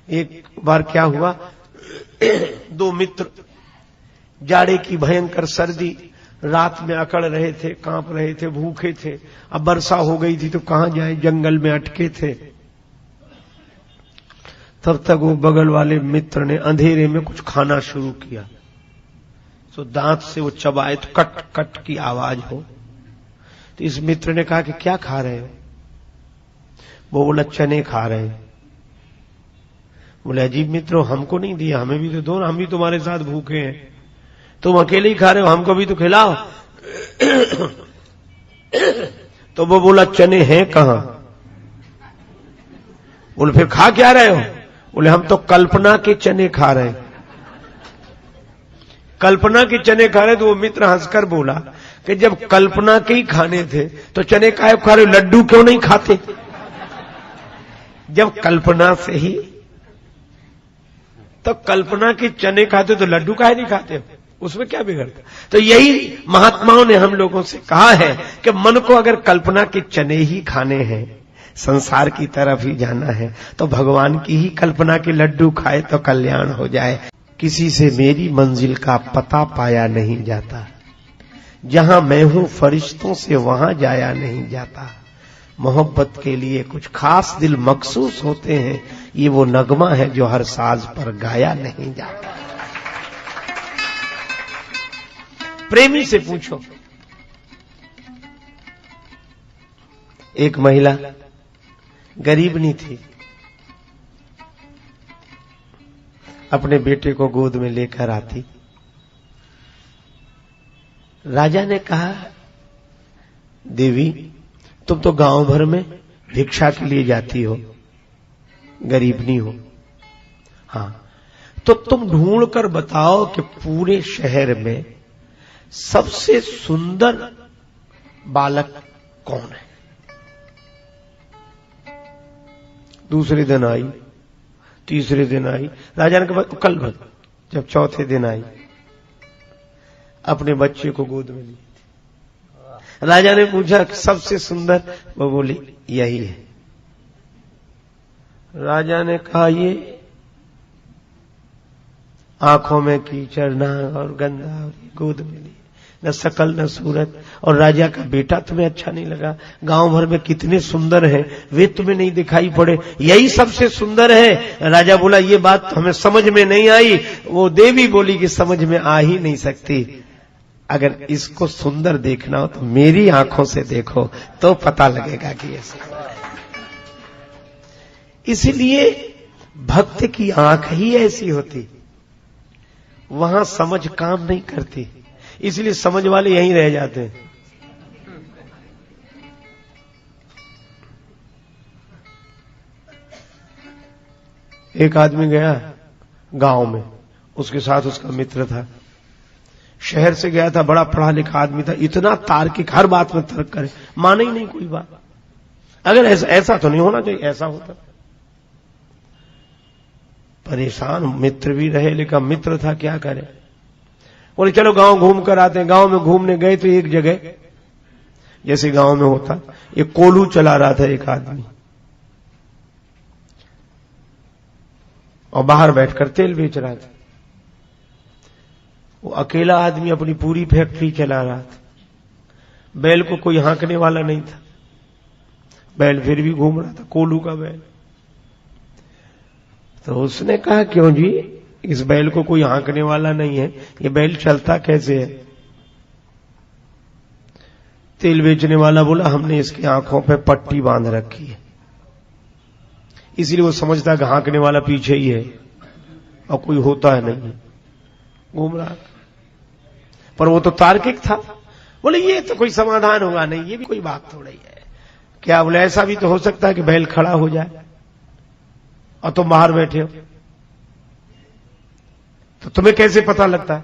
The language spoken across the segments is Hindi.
एक बार क्या हुआ, दो मित्र, जाड़े की भयंकर सर्दी, रात में अकड़ रहे थे, कांप रहे थे, भूखे थे। अब वर्षा हो गई थी तो कहां जाए, जंगल में अटके थे। तब तक वो बगल वाले मित्र ने अंधेरे में कुछ खाना शुरू किया, तो दांत से वो चबाए तो कट कट की आवाज हो। तो इस मित्र ने कहा कि क्या खा रहे हो? वो बोला चने खा रहे हैं। बोले अजीब मित्रों, हमको नहीं दिया, हमें भी तो दो ना, हम भी तुम्हारे साथ भूखे हैं। तुम अकेले ही खा रहे हो, हमको भी तो खिलाओ। तो वो बोला चने हैं कहां? बोले फिर खा क्या रहे हो? बोले हम तो कल्पना के चने खा रहे हैं। कल्पना के चने खा रहे। तो वो मित्र हंसकर बोला कि जब कल्पना के ही खाने थे तो चने काहे खा रहे हो, लड्डू क्यों नहीं खाते? जब कल्पना से ही तो कल्पना के चने खाते तो लड्डू काहे नहीं खाते, उसमें क्या बिगड़ता? तो यही महात्माओं ने हम लोगों से कहा है कि मन को अगर कल्पना के चने ही खाने हैं, संसार की तरफ ही जाना है, तो भगवान की ही कल्पना के लड्डू खाए तो कल्याण हो जाए। किसी से मेरी मंजिल का पता पाया नहीं जाता, जहां मैं हूं फरिश्तों से वहां जाया नहीं जाता। मोहब्बत के लिए कुछ खास दिल मखसूस होते हैं, ये वो नगमा है जो हर साज पर गाया नहीं जाता। प्रेमी से पूछो। एक महिला गरीब नहीं थी, अपने बेटे को गोद में लेकर आती। राजा ने कहा देवी तुम तो गांव भर में भिक्षा के लिए जाती हो, गरीब नहीं हो, हां तो तुम ढूंढ कर बताओ कि पूरे शहर में सबसे सुंदर बालक कौन है। दूसरे दिन आई, तीसरे दिन आई, राजा ने कहा कल भर। जब चौथे दिन आई, अपने बच्चे को गोद में ली। राजा ने पूछा सबसे सुंदर, वो बोली यही है। राजा ने कहा ये आंखों में कीचड़ ना और गंदा, और गोद में ली, न शकल न सूरत, और राजा का बेटा तुम्हें अच्छा नहीं लगा? गांव भर में कितने सुंदर हैं, वे तुम्हें नहीं दिखाई पड़े, यही सबसे सुंदर है। राजा बोला ये बात तो हमें समझ में नहीं आई। वो देवी बोली कि समझ में आ ही नहीं सकती, अगर इसको सुंदर देखना हो तो मेरी आंखों से देखो तो पता लगेगा कि ये सुंदर है। इसलिए भक्त की आंख ही ऐसी होती, वहां समझ काम नहीं करती, इसलिए समझ वाले यहीं रह जाते हैं। एक आदमी गया गांव में, उसके साथ उसका मित्र था। शहर से गया था, बड़ा पढ़ा लिखा आदमी था, इतना तार्किक, हर बात में तर्क करे, माने ही नहीं कोई बात। अगर ऐसा तो नहीं होना चाहिए, ऐसा होता। परेशान मित्र भी रहे, लेकिन मित्र था क्या करे। बोले चलो गांव घूम कर आते हैं। गांव में घूमने गए तो एक जगह, जैसे गांव में होता, एक कोल्हू चला रहा था एक आदमी, और बाहर बैठकर तेल बेच रहा था। वो अकेला आदमी अपनी पूरी फैक्ट्री चला रहा था। बैल को कोई हाँकने वाला नहीं था, बैल फिर भी घूम रहा था, कोल्हू का बैल। तो उसने कहा क्यों जी, इस बैल को कोई हाँकने वाला नहीं है, ये बैल चलता कैसे है? तेल बेचने वाला बोला हमने इसकी आंखों पे पट्टी बांध रखी है, इसलिए वो समझता है हाँकने वाला पीछे ही है और कोई होता है नहीं, घूम रहा। पर वो तो तार्किक था। बोले ये तो कोई समाधान होगा नहीं, ये भी कोई बात थोड़ी है। क्या? बोले ऐसा भी तो हो सकता है कि बैल खड़ा हो जाए और तुम बाहर बैठे हो, तो तुम्हें कैसे पता लगता है?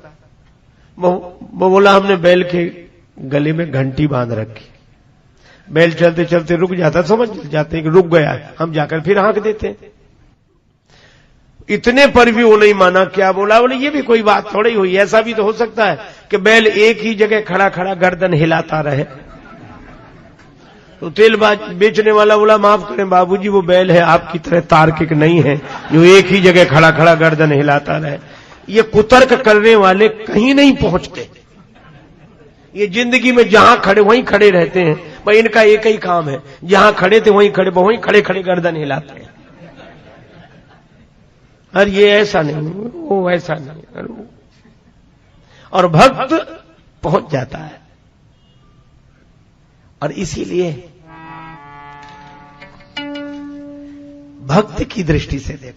वो बोला हमने बैल के गले में घंटी बांध रखी, बैल चलते चलते रुक जाता, समझ जाते हैं कि रुक गया है, हम जाकर फिर हाँक देते हैं। इतने पर भी वो नहीं माना। क्या बोला? बोले ये भी कोई बात थोड़ी हुई, ऐसा भी तो हो सकता है कि बैल एक ही जगह खड़ा खड़ा गर्दन हिलाता रहे, तो तेल बेचने वाला बोला माफ करें बाबूजी, वो बैल है आपकी तरह तार्किक नहीं है जो एक ही जगह खड़ा खड़ा गर्दन हिलाता रहे। ये कुतर्क करने वाले कहीं नहीं पहुंचते। ये जिंदगी में जहां खड़े वहीं खड़े रहते हैं। भाई इनका एक ही काम है, जहां खड़े थे वहीं खड़े खड़े गर्दन हिलाते हैं। अरे ये ऐसा नहीं, वो ऐसा नहीं। और भक्त पहुंच जाता है। और इसीलिए भक्त की दृष्टि से देखो,